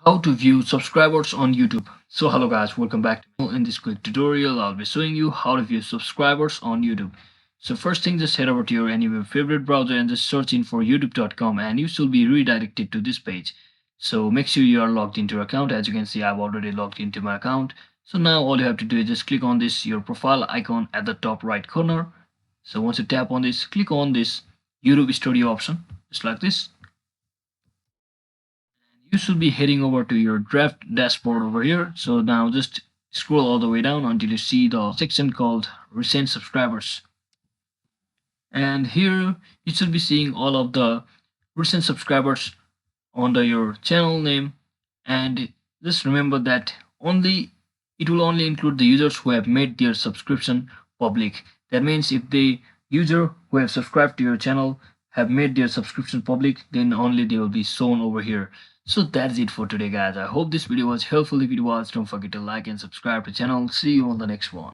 How to view subscribers on YouTube. So hello guys, welcome back. In this quick tutorial I'll be showing you how to view subscribers on YouTube. So first thing, just head over to your any of your favorite browser and just search in for youtube.com and you should be redirected to this page. So make sure you are logged into your account. As you can see, I've already logged into my account. So now all you have to do is just click on this your profile icon at the top right corner. So once you tap on this, click on this YouTube Studio option just like this. You should be heading over to your draft dashboard over here. So now just scroll all the way down until you see the section called recent subscribers, and here you should be seeing all of the recent subscribers under your channel name. And just remember that only it will only include the users who have made their subscription public. That means if the user who have subscribed to your channel have made their subscription public, then only they will be shown over here. So that's it for today guys. I hope this video was helpful. If it was, don't forget to like and subscribe to the channel. See you on the next one.